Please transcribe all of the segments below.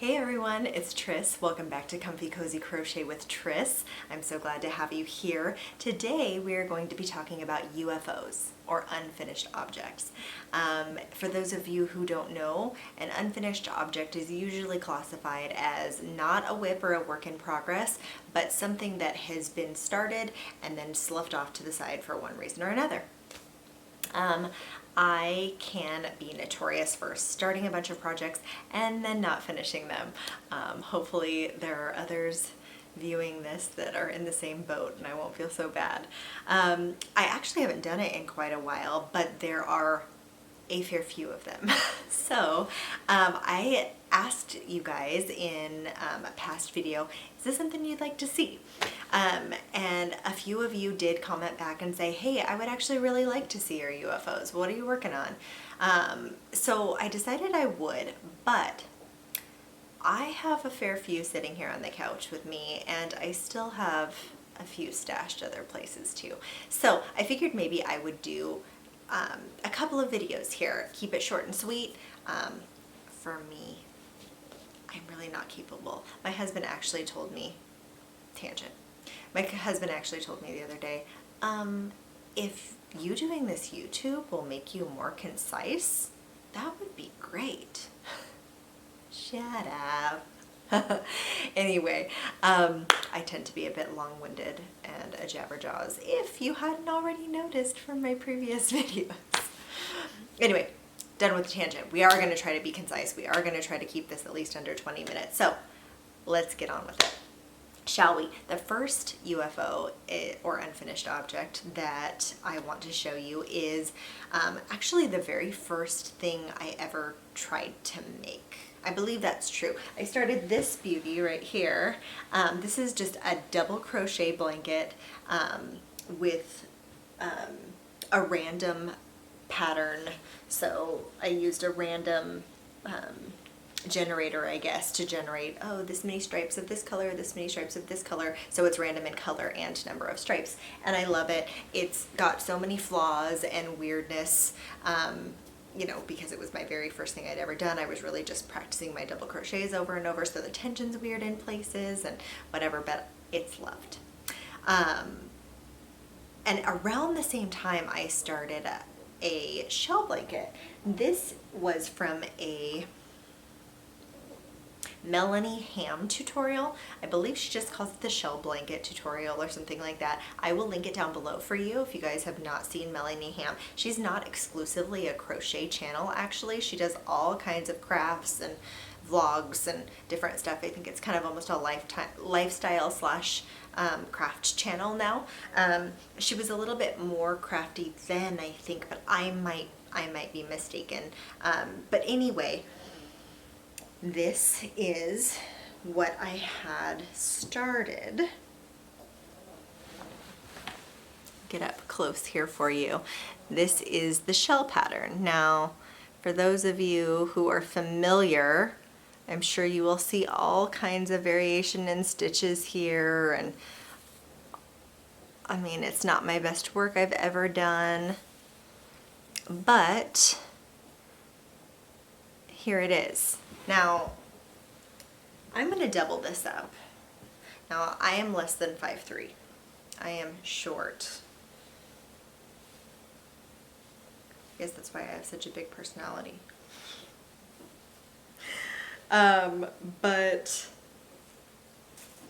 Hey everyone, it's Tris. Welcome back to Comfy Cozy Crochet with Tris. I'm so glad to have you here. Today we are going to be talking about UFOs, or unfinished objects. For those of you who don't know, an unfinished object is usually classified as not a WIP or a work in progress, but something that has been started and then sloughed off to the side for one reason or another. I can be notorious for starting a bunch of projects and then not finishing them. Hopefully there are others viewing this that are in the same boat and I won't feel so bad. I actually haven't done it in quite a while, but there are a fair few of them. So I asked you guys in a past video, is this something you'd like to see? And a few of you did comment back and say, hey, I would actually really like to see your UFOs. What are you working on? So I decided I would, but I have a fair few sitting here on the couch with me, and I still have a few stashed other places too. So I figured maybe I would do a couple of videos here, keep it short and sweet. For me, I'm really not capable. My husband actually told me, tangent, my husband actually told me the other day, if you doing this YouTube will make you more concise, that would be great. Shut up. Anyway, I tend to be a bit long-winded and a jabberjaws, if you hadn't already noticed from my previous videos. Anyway, done with the tangent. We are going to try to be concise. We are going to try to keep this at least under 20 minutes. So let's get on with it, shall we? The first UFO or unfinished object that I want to show you is actually the very first thing I ever tried to make. I believe that's true. I started this beauty right here. This is just a double crochet blanket with a random pattern. So I used a random generator, I guess, to generate, oh, this many stripes of this color, this many stripes of this color. So it's random in color and number of stripes. And I love it. It's got so many flaws and weirdness. You know, because it was my very first thing I'd ever done. I was really just practicing my double crochets over and over, so the tension's weird in places and whatever, but it's loved. And around the same time I started a shell blanket. This was from a Melanie ham tutorial. I believe she just calls it the shell blanket tutorial or something like that. I will link it down below for you if you guys have not seen Melanie ham. She's not exclusively a crochet channel, actually. She does all kinds of crafts and vlogs and different stuff. I think it's kind of almost a lifestyle slash craft channel now. She was a little bit more crafty then, I think, but I might be mistaken. But anyway, this is what I had started. Get up close here for you. This is the shell pattern. Now, for those of you who are familiar, I'm sure you will see all kinds of variation in stitches here, and I mean, it's not my best work I've ever done, but here it is. Now, I'm going to double this up. Now, I am less than 5'3". I am short. I guess that's why I have such a big personality.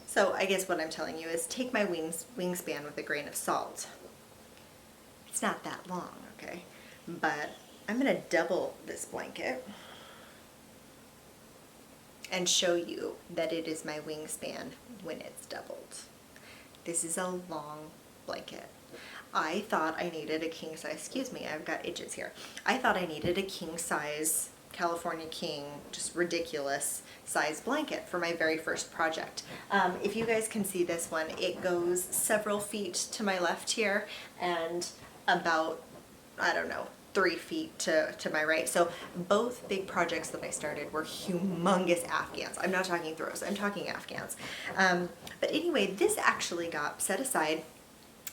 So I guess what I'm telling you is take my wingspan with a grain of salt. It's not that long, okay? But I'm going to double this blanket and show you that it is my wingspan when it's doubled. This is a long blanket. I thought I needed a king size, excuse me, I've got itches here. I thought I needed a king size, California king, just ridiculous size blanket for my very first project. If you guys can see this one, it goes several feet to my left here and about, I don't know, 3 feet to my right. So both big projects that I started were humongous Afghans. I'm not talking throws, I'm talking Afghans. But anyway, this actually got set aside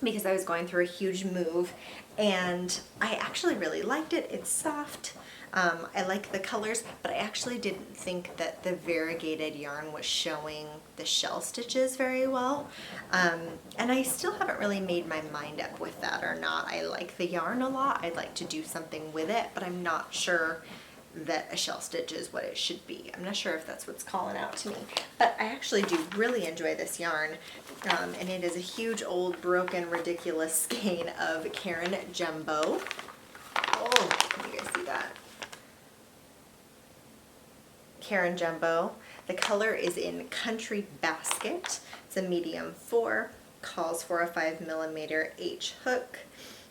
because I was going through a huge move and I actually really liked it. It's soft. I like the colors, but I actually didn't think that the variegated yarn was showing the shell stitches very well. And I still haven't really made my mind up with that or not. I like the yarn a lot. I'd like to do something with it, but I'm not sure that a shell stitch is what it should be. I'm not sure if that's what's calling out to me, but I actually do really enjoy this yarn. And it is a huge old broken ridiculous skein of Caron Jumbo. Oh, can you guys see that? Caron Jumbo. The color is in Country Basket. It's a medium 4, calls for a 5mm H hook.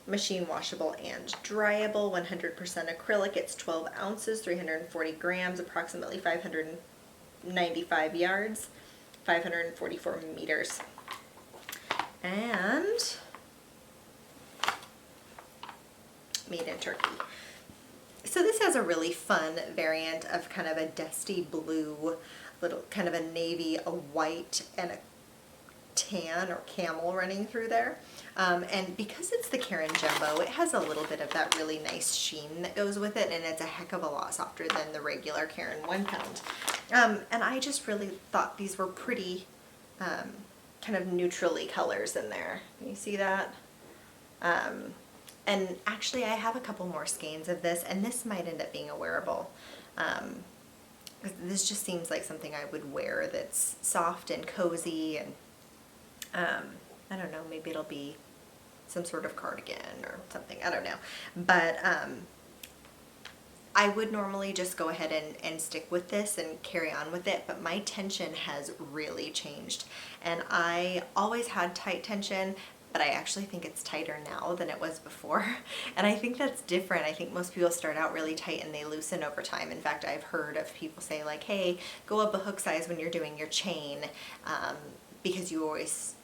Machine washable and dryable, 100% acrylic. It's 12 ounces, 340 grams, approximately 595 yards, 544 meters. And made in Turkey. So this has a really fun variant of kind of a dusty blue, little kind of a navy, a white, and a tan or camel running through there. And because it's the Caron Jumbo, it has a little bit of that really nice sheen that goes with it, and it's a heck of a lot softer than the regular Caron 1 pound. And I just really thought these were pretty kind of neutrally colors in there. Can you see that? And actually I have a couple more skeins of this, and this might end up being a wearable. This just seems like something I would wear that's soft and cozy, and I don't know, maybe it'll be some sort of cardigan or something, I don't know. But I would normally just go ahead and stick with this and carry on with it, but my tension has really changed. And I always had tight tension, but I actually think it's tighter now than it was before. And I think that's different. I think most people start out really tight and they loosen over time. In fact, I've heard of people say like, hey, go up a hook size when you're doing your chain, because you always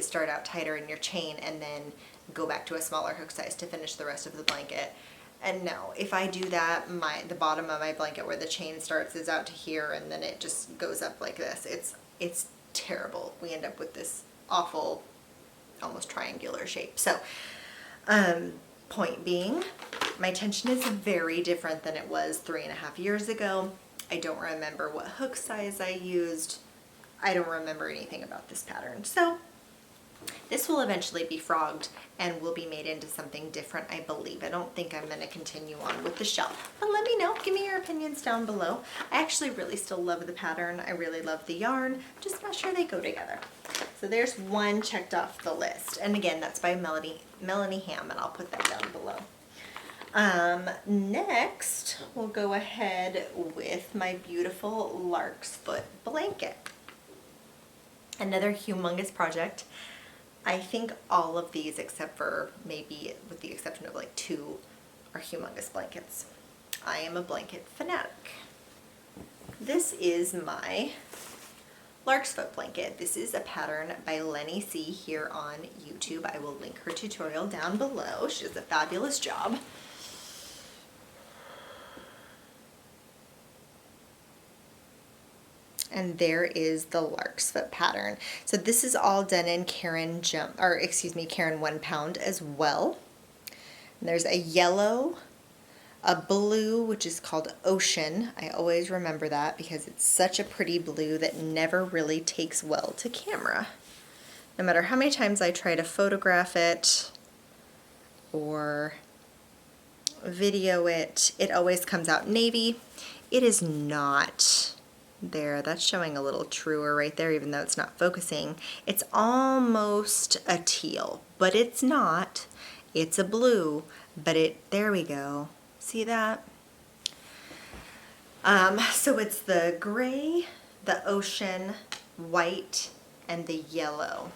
start out tighter in your chain and then go back to a smaller hook size to finish the rest of the blanket. And no, if I do that, the bottom of my blanket where the chain starts is out to here, and then it just goes up like this. It's terrible. We end up with this awful, almost triangular shape. So, point being, my tension is very different than it was 3.5 years ago. I don't remember what hook size I used. I don't remember anything about this pattern. So this will eventually be frogged and will be made into something different, I believe. I don't think I'm going to continue on with the shell. But let me know. Give me your opinions down below. I actually really still love the pattern. I really love the yarn. I'm just not sure they go together. So there's one checked off the list. And again, that's by Melanie Ham, and I'll put that down below. Next, we'll go ahead with my beautiful Larksfoot blanket. Another humongous project. I think all of these, except for maybe with the exception of like 2, are humongous blankets. I am a blanket fanatic. This is my Larksfoot blanket. This is a pattern by Lenysea here on YouTube. I will link her tutorial down below. She does a fabulous job. And there is the Larksfoot pattern. So this is all done in Caron 1 pound as well. And there's a yellow, a blue, which is called Ocean. I always remember that because it's such a pretty blue that never really takes well to camera. No matter how many times I try to photograph it or video it, it always comes out navy. It is not. There, that's showing a little truer right there, even though it's not focusing. It's almost a teal, but it's not. It's a blue, but there we go. See that? So it's the gray, the ocean, white, and the yellow.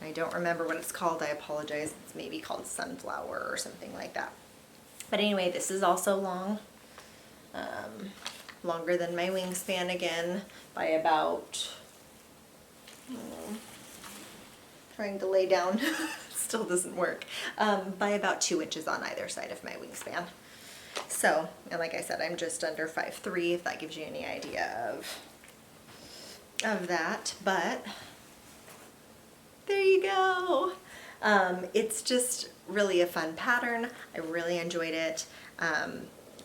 I don't remember what it's called. I apologize. It's maybe called sunflower or something like that. But anyway, this is also long. Longer than my wingspan again by about, trying to lay down, still doesn't work, by about 2 inches on either side of my wingspan. So, and like I said, I'm just under 5'3", if that gives you any idea of that, but there you go. It's just really a fun pattern. I really enjoyed it.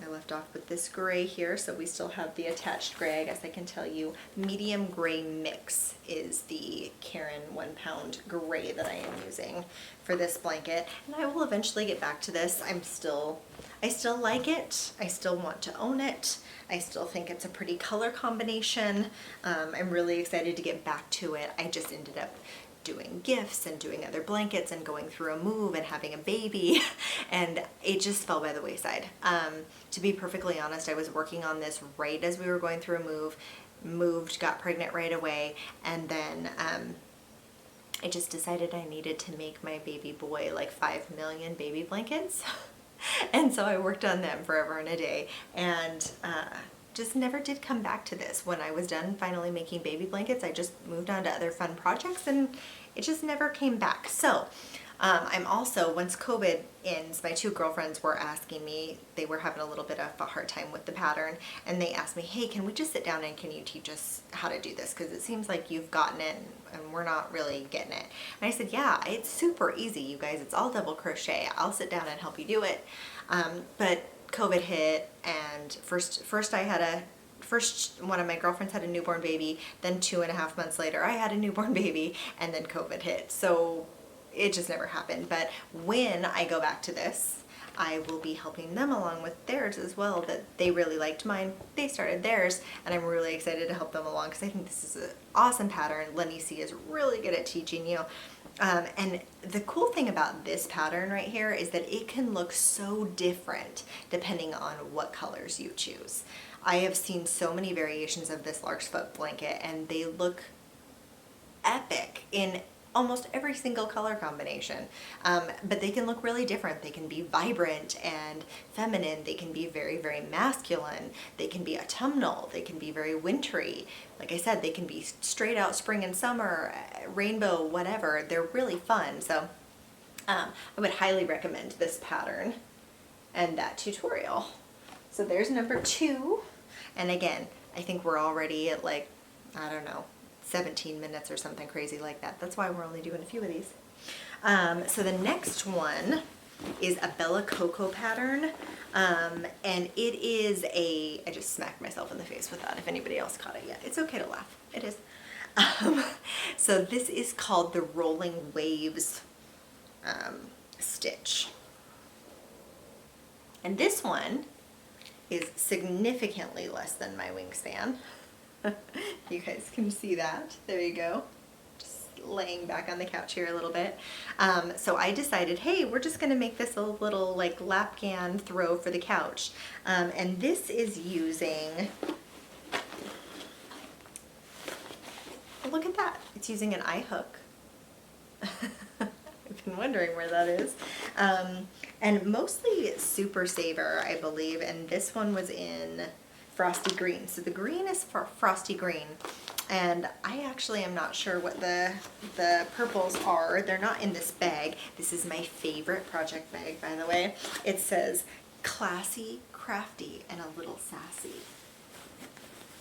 I left off with this gray here, so we still have the attached gray. I guess I can tell you medium gray mix is the Karen 1 pound gray that I am using for this blanket. And I will eventually get back to this. I still like it. I still want to own it. I still think it's a pretty color combination. I'm really excited to get back to it. I just ended up doing gifts and doing other blankets and going through a move and having a baby, and it just fell by the wayside. To be perfectly honest, I was working on this right as we were going through a moved, got pregnant right away, and then I just decided I needed to make my baby boy like 5 million baby blankets. And so I worked on them forever and a day, and just never did come back to this. When I was done finally making baby blankets, I just moved on to other fun projects, and it just never came back. So I'm also, once COVID ends, my 2 girlfriends were asking me, they were having a little bit of a hard time with the pattern, and they asked me, hey, can we just sit down and can you teach us how to do this? Because it seems like you've gotten it and we're not really getting it. And I said, yeah, it's super easy, you guys. It's all double crochet. I'll sit down and help you do it. But COVID hit, and first one of my girlfriends had a newborn baby, then 2.5 months later I had a newborn baby, and then COVID hit. So it just never happened. But when I go back to this, I will be helping them along with theirs as well, that they really liked mine. They started theirs, and I'm really excited to help them along because I think this is an awesome pattern. Lenysea is really good at teaching you. And the cool thing about this pattern right here is that it can look so different depending on what colors you choose. I have seen so many variations of this Larksfoot blanket, and they look epic in almost every single color combination, but they can look really different. They can be vibrant and feminine. They can be very, very masculine. They can be autumnal. They can be very wintry. Like I said, they can be straight out spring and summer, rainbow, whatever. They're really fun. So I would highly recommend this pattern and that tutorial. So there's number 2. And again, I think we're already at like, I don't know, 17 minutes or something crazy like that. That's why we're only doing a few of these. So the next one is a Bella Coco pattern, and it is a, I just smacked myself in the face with that if anybody else caught it yet. It's okay to laugh. It is. So this is called the Rolling Waves stitch. And this one is significantly less than my wingspan. You guys can see that. There you go. Just laying back on the couch here a little bit. So I decided, hey, we're just going to make this a little like lapgan throw for the couch. And this is using, look at that. It's using an eye hook. I've been wondering where that is. And mostly Super Saver, I believe. And this one was in Frosty Green. So the green is for Frosty Green, and I actually am not sure what the purples are. They're not in this bag. This is my favorite project bag, by the way. It says classy, crafty, and a little sassy.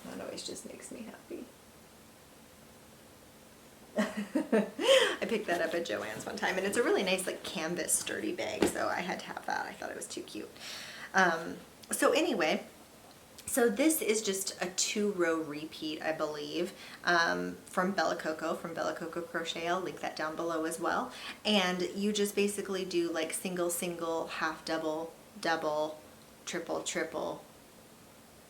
That always just makes me happy. I picked that up at Joann's one time, and it's a really nice like canvas sturdy bag, so I had to have that. I thought it was too cute. So anyway, so this is just a 2-row repeat, I believe, from Bella Coco, from Bella Coco Crochet. I'll link that down below as well. And you just basically do like single, single, half double, double, triple, triple,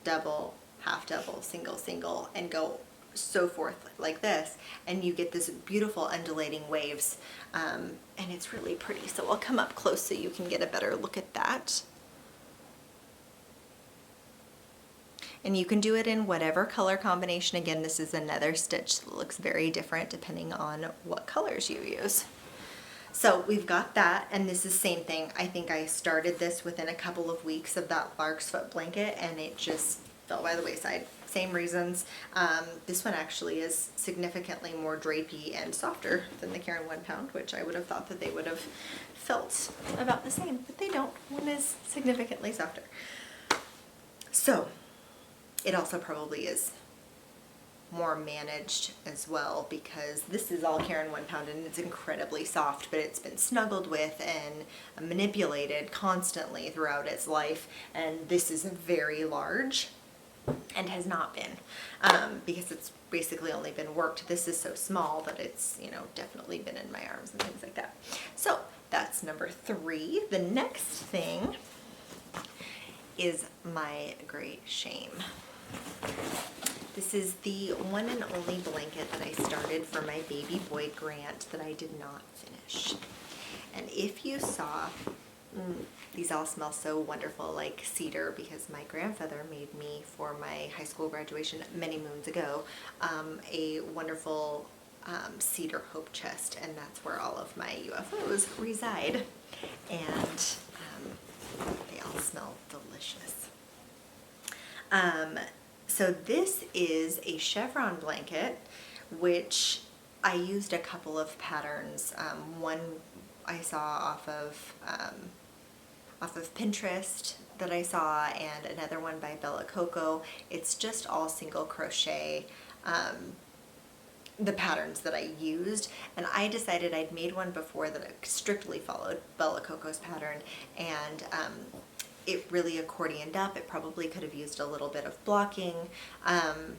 double, half double, single, single, and go so forth like this. And you get this beautiful undulating waves. And it's really pretty. So I'll come up close so you can get a better look at that. And you can do it in whatever color combination. Again, this is another stitch that looks very different depending on what colors you use. So we've got that, and this is the same thing. I think I started this within a couple of weeks of that Larksfoot blanket, and it just fell by the wayside. Same reasons. This one actually is significantly more drapey and softer than the Karen 1 pound, which I would have thought that they would have felt about the same, but they don't. One is significantly softer. So it also probably is more managed as well, because this is all Karen 1 pound and it's incredibly soft, but it's been snuggled with and manipulated constantly throughout its life, and this is very large and has not been, because it's basically only been worked. This is so small that it's, you know, definitely been in my arms and things like that. So that's number 3. The next thing is my great shame. This is the one and only blanket that I started for my baby boy grant that I did not finish. And if you saw, these all smell so wonderful, like cedar, because my grandfather made me for my high school graduation many moons ago a wonderful cedar hope chest, and that's where all of my UFOs reside. And they all smell delicious. So this is a Chevron blanket, which I used a couple of patterns. One I saw off of Pinterest that I saw, and another one by Coco. It's just all single crochet, the patterns that I used, and I decided I'd made one before that strictly followed Coco's pattern, and it really accordioned up. It probably could have used a little bit of blocking, and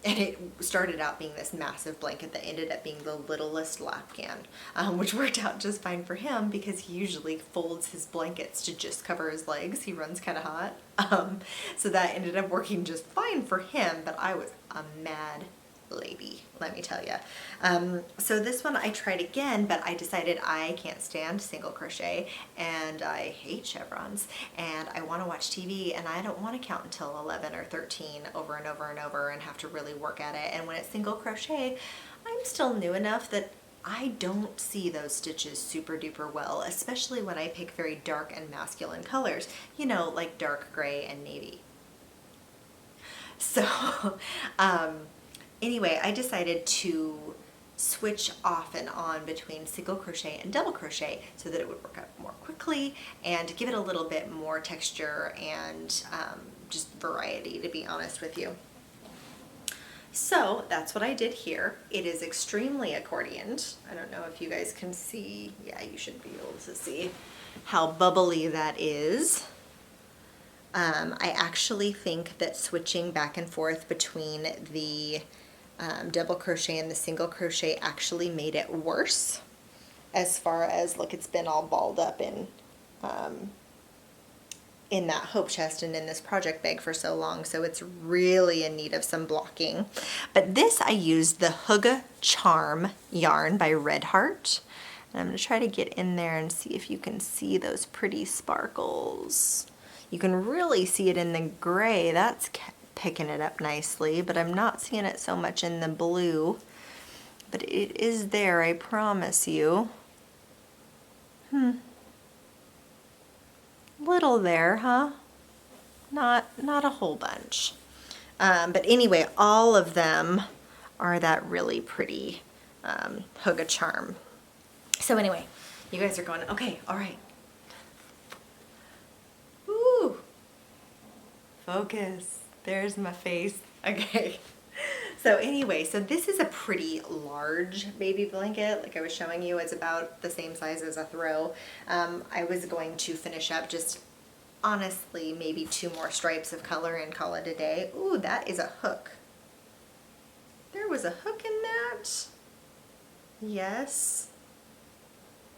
it started out being this massive blanket that ended up being the littlest lapcan, which worked out just fine for him because he usually folds his blankets to just cover his legs. He runs kind of hot. So that ended up working just fine for him, but I was a mad lady, let me tell you. So this one I tried again, but I decided I can't stand single crochet, and I hate chevrons, and I want to watch TV, and I don't want to count until 11 or 13 over and over and over and have to really work at it. And when it's single crochet, I'm still new enough that I don't see those stitches super duper well, especially when I pick very dark and masculine colors, you know, like dark gray and navy. So, anyway, I decided to switch off and on between single crochet and double crochet so that it would work out more quickly and give it a little bit more texture and just variety, to be honest with you. So that's what I did here. It is extremely accordioned. I don't know if you guys can see. Yeah, you should be able to see how bubbly that is. I actually think that switching back and forth between the double crochet and the single crochet actually made it worse, as far as, look, it's been all balled up in that hope chest and in this project bag for so long, so it's really in need of some blocking. But this, I used the Hygge Charm yarn by Red Heart, and I'm going to try to get in there and see if you can see those pretty sparkles. You can really see it in the gray. That's picking it up nicely, but I'm not seeing it so much in the blue. But it is there, I promise you. Little there, huh? Not a whole bunch. But anyway, all of them are that really pretty Hygge Charm. So anyway, you guys are going, okay, all right. Ooh, focus. There's my face. Okay. So anyway, so this is a pretty large baby blanket. Like I was showing you, it's about the same size as a throw. I was going to finish up just, honestly, maybe 2 more stripes of color and call it a day. Ooh, that is a hook. There was a hook in that. Yes.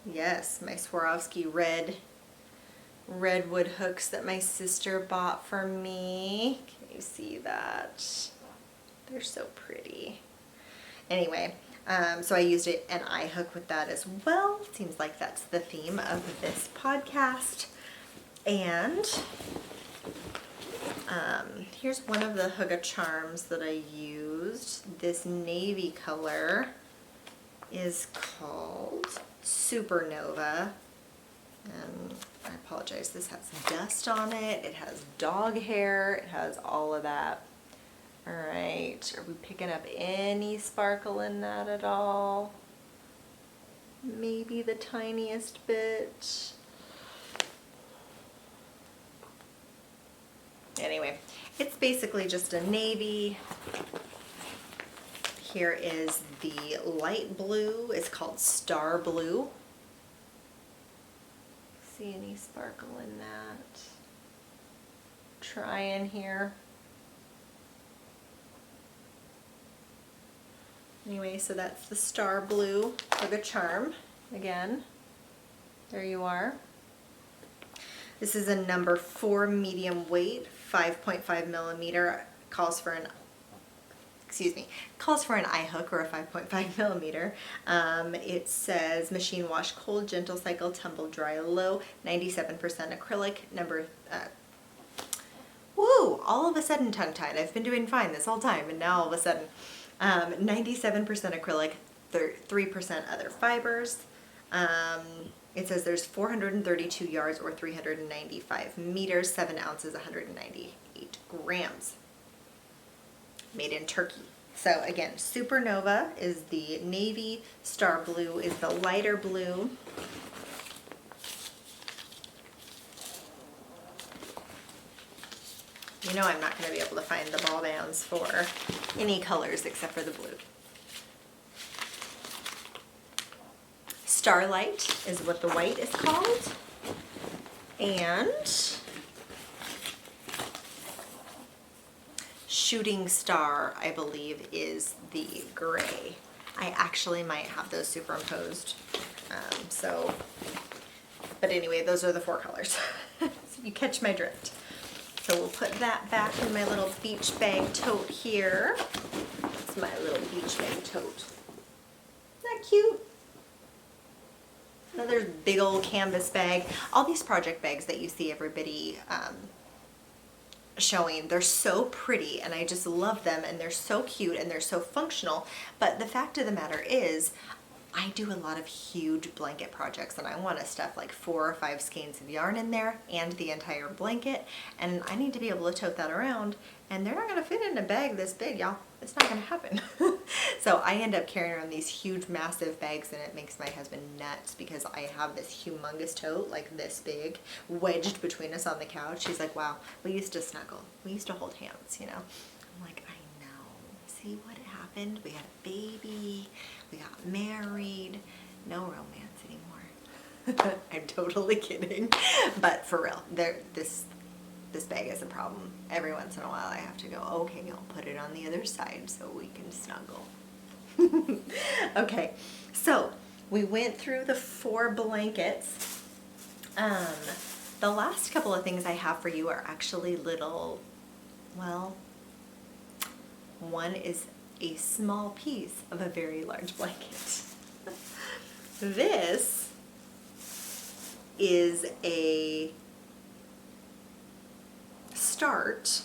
Yes, my Swarovski redwood hooks that my sister bought for me. Can you see that? They're so pretty. Anyway, so I used an eye hook with that as well. Seems like that's the theme of this podcast. And here's one of the Hygge Charms that I used. This navy color is called Supernova. And I apologize, this has dust on it, it has dog hair, it has all of that. All right, are we picking up any sparkle in that at all? Maybe the tiniest bit. Anyway, it's basically just a navy Here is the light blue. It's called Star Blue. See any sparkle in that? Try in here. Anyway, so that's the Star Blue for the charm. Again, there you are. This is a number 4 medium weight, 5.5 millimeter. Calls for an eye hook or a 5.5 millimeter. It says machine wash cold, gentle cycle, tumble dry low, 97% acrylic, number, woo, all of a sudden tongue-tied. I've been doing fine this whole time, and now all of a sudden, 97% acrylic, 3% other fibers. It says there's 432 yards or 395 meters, 7 ounces, 198 grams. Made in Turkey. So again, Supernova is the navy, Star Blue is the lighter blue. You know I'm not going to be able to find the ball bands for any colors except for the blue. Starlight is what the white is called. And Shooting Star, I believe, is the gray. I actually might have those superimposed. But anyway, those are the 4 colors. So you catch my drift. So we'll put that back in my little beach bag tote here. It's my little beach bag tote. Isn't that cute? Another big old canvas bag. All these project bags that you see everybody showing, they're so pretty and I just love them, and they're so cute and they're so functional. But the fact of the matter is, I do a lot of huge blanket projects and I want to stuff like 4 or 5 skeins of yarn in there and the entire blanket, and I need to be able to tote that around, and they're not going to fit in a bag this big, y'all. It's not going to happen. So I end up carrying around these huge massive bags, and it makes my husband nuts because I have this humongous tote like this big wedged between us on the couch. He's like, wow, we used to snuggle. We used to hold hands, you know. I'm like, I know. See what happened? We had a baby. We got married. No romance anymore. I'm totally kidding. But for real, this bag is a problem. Every once in a while I have to go, okay, I'll put it on the other side so we can snuggle. Okay, so we went through the 4 blankets. The last couple of things I have for you are actually little, well, one is a small piece of a very large blanket. This is a start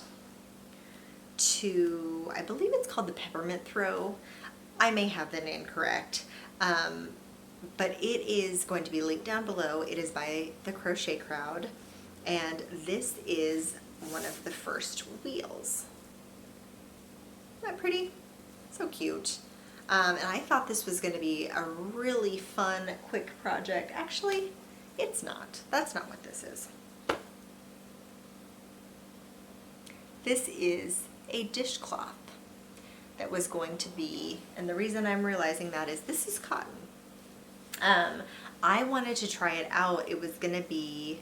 to, I believe it's called the Peppermint throw. I may have the name correct, but it is going to be linked down below. It is by the Crochet Crowd, and this is one of the first wheels. Isn't that pretty? So cute. And I thought this was going to be a really fun, quick project. Actually, it's not. That's not what this is. This is a dishcloth that was going to be, and the reason I'm realizing that is this is cotton. I wanted to try it out. It was going to be,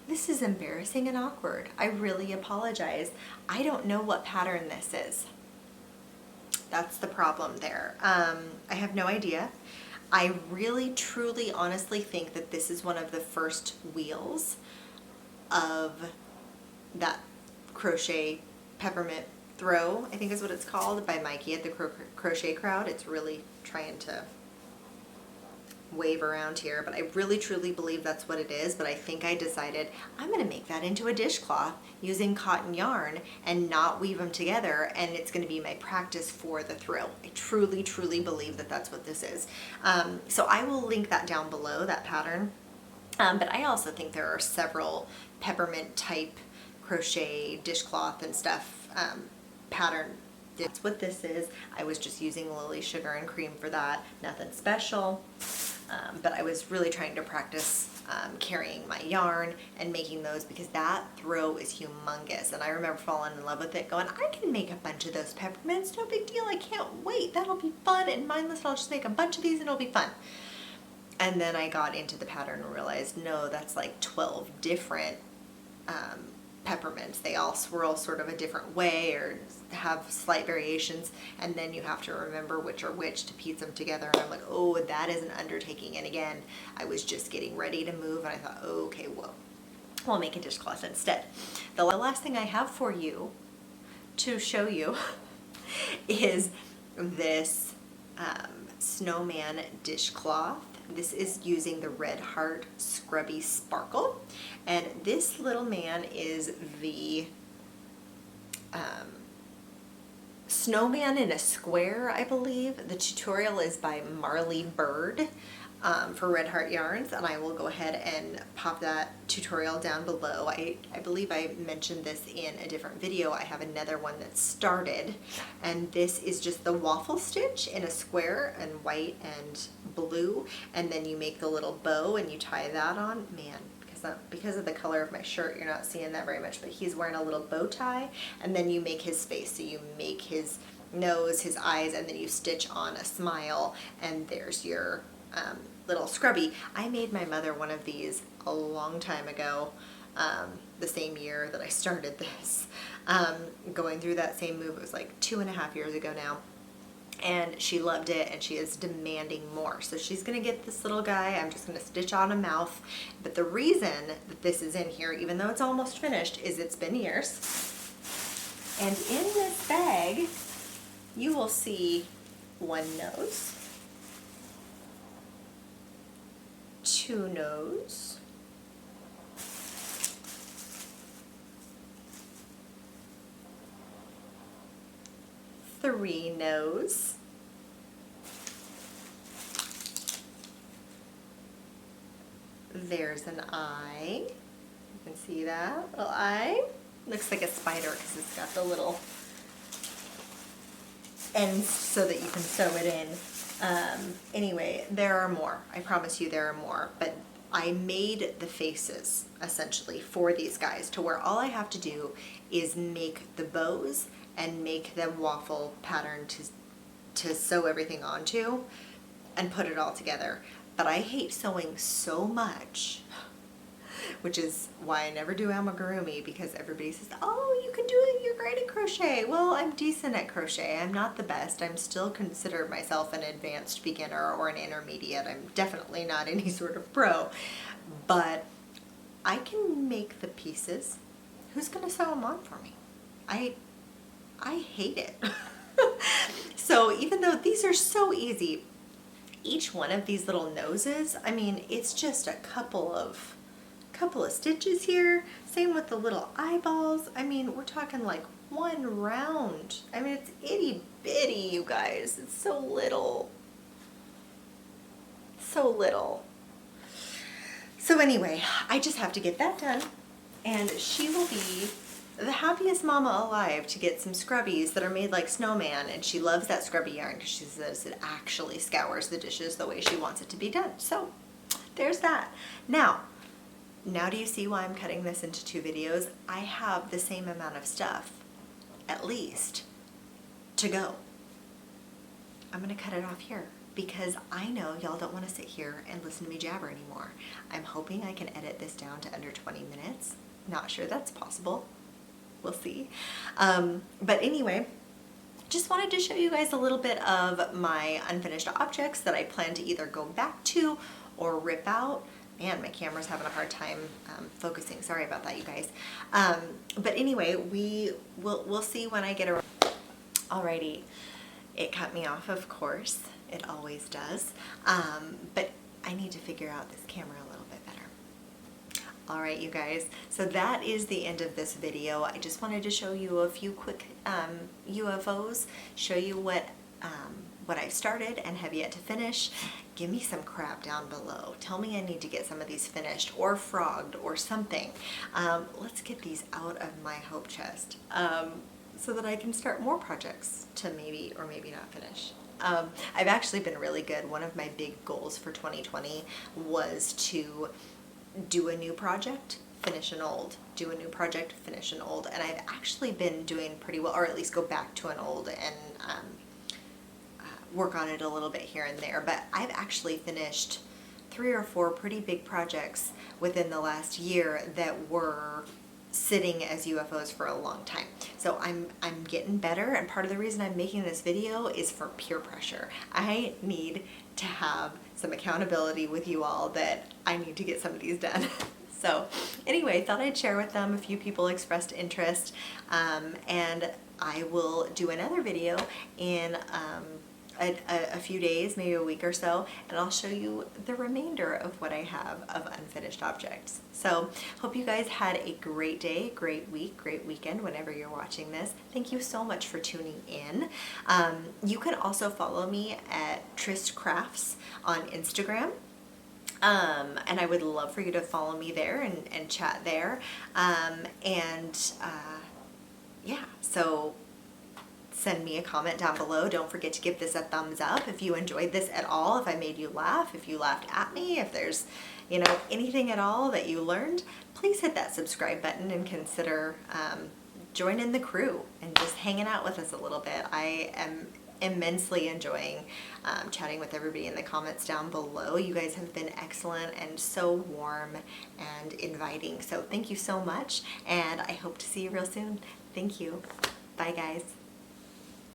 this is embarrassing and awkward. I really apologize. I don't know what pattern this is. That's the problem there. I have no idea. I really, truly, honestly think that this is one of the first wheels of that Crochet Peppermint throw, I think is what it's called, by Mikey at the Crochet Crowd. It's really trying to wave around here, but I really truly believe that's what it is. But I think I decided I'm going to make that into a dishcloth using cotton yarn and not weave them together, and it's going to be my practice for the throw. I truly, truly believe that that's what this is. So I will link that down below, that pattern. But I also think there are several peppermint type crochet dishcloth and stuff pattern. That's what this is. I was just using Lily sugar and cream for that. Nothing special. But I was really trying to practice carrying my yarn and making those, because that throw is humongous. And I remember falling in love with it, going, I can make a bunch of those peppermints, no big deal, I can't wait, that'll be fun. And mindless, I'll just make a bunch of these and it'll be fun. And then I got into the pattern and realized, no, that's like 12 different peppermints. They all swirl sort of a different way or have slight variations, and then you have to remember which are which to piece them together. And I'm like, oh, that is an undertaking. And again, I was just getting ready to move, and I thought, oh, okay, well, we'll make a dishcloth instead. The last thing I have for you to show you is this Snowman dishcloth. This is using the Red Heart Scrubby Sparkle, and this little man is the snowman in a square, I believe. The tutorial is by Marley Bird for Red Heart Yarns, and I will go ahead and pop that tutorial down below. I believe I mentioned this in a different video. I have another one that started, and this is just the waffle stitch in a square in white and blue, and then you make the little bow and you tie that on. Man, because of the color of my shirt, you're not seeing that very much, but he's wearing a little bow tie, and then you make his face. So you make his nose, his eyes, and then you stitch on a smile, and there's your little scrubby. I made my mother one of these a long time ago, the same year that I started this, going through that same move. It was like 2.5 years ago now. And she loved it, and she is demanding more. So she's gonna get this little guy. I'm just gonna stitch on a mouth. But the reason that this is in here, even though it's almost finished, is it's been years. And in this bag, you will see one nose, two nose, three nose, there's an eye, you can see that little eye, looks like a spider because it's got the little ends so that you can sew it in. Anyway, there are more, I promise you there are more, but I made the faces essentially for these guys to where all I have to do is make the bows and make the waffle pattern to sew everything onto and put it all together. But I hate sewing so much, which is why I never do amigurumi, because everybody says, oh, you can do it, you're great at crochet. Well, I'm decent at crochet. I'm not the best. I'm still consider myself an advanced beginner or an intermediate. I'm definitely not any sort of pro, but I can make the pieces. Who's gonna sew them on for me? I hate it. So even though these are so easy, each one of these little noses, I mean, it's just a couple of stitches here. Same with the little eyeballs. I mean, we're talking like one round. I mean, it's itty bitty, you guys. It's so little. So little. So anyway, I just have to get that done, and she will be the happiest mama alive to get some scrubbies that are made like Snowman, and she loves that scrubby yarn because she says it actually scours the dishes the way she wants it to be done. So there's that. Now do you see why I'm cutting this into 2 videos? I have the same amount of stuff, at least, to go. I'm gonna cut it off here because I know y'all don't want to sit here and listen to me jabber anymore. I'm hoping I can edit this down to under 20 minutes. Not sure that's possible. We'll see. But anyway, just wanted to show you guys a little bit of my unfinished objects that I plan to either go back to or rip out. Man, my camera's having a hard time focusing. Sorry about that, you guys. But anyway, we'll see when I get around. Alrighty, it cut me off, of course. It always does. But I need to figure out this camera a little bit better. Alright, you guys, so that is the end of this video. I just wanted to show you a few quick UFOs, show you what I've started and have yet to finish. Give me some crap down below. Tell me I need to get some of these finished or frogged or something. Let's get these out of my hope chest so that I can start more projects to maybe or maybe not finish. I've actually been really good. One of my big goals for 2020 was to do a new project, finish an old, do a new project, finish an old, and I've actually been doing pretty well, or at least go back to an old and work on it a little bit here and there. But I've actually finished 3 or 4 pretty big projects within the last year that were sitting as UFOs for a long time. So I'm getting better, and part of the reason I'm making this video is for peer pressure. I need to have some accountability with you all that I need to get some of these done. So anyway, thought I'd share with them. A few people expressed interest, and I will do another video in a few days, maybe a week or so, and I'll show you the remainder of what I have of unfinished objects. So hope you guys had a great day, great week, great weekend whenever you're watching this. Thank you so much for tuning in. You can also follow me at Trist Crafts on Instagram. And I would love for you to follow me there and chat there. Yeah, so send me a comment down below. Don't forget to give this a thumbs up if you enjoyed this at all, if I made you laugh, if you laughed at me, if there's, you know, anything at all that you learned. Please hit that subscribe button and consider joining the crew and just hanging out with us a little bit. I am immensely enjoying chatting with everybody in the comments down below. You guys have been excellent and so warm and inviting. So thank you so much, and I hope to see you real soon. Thank you. Bye, guys.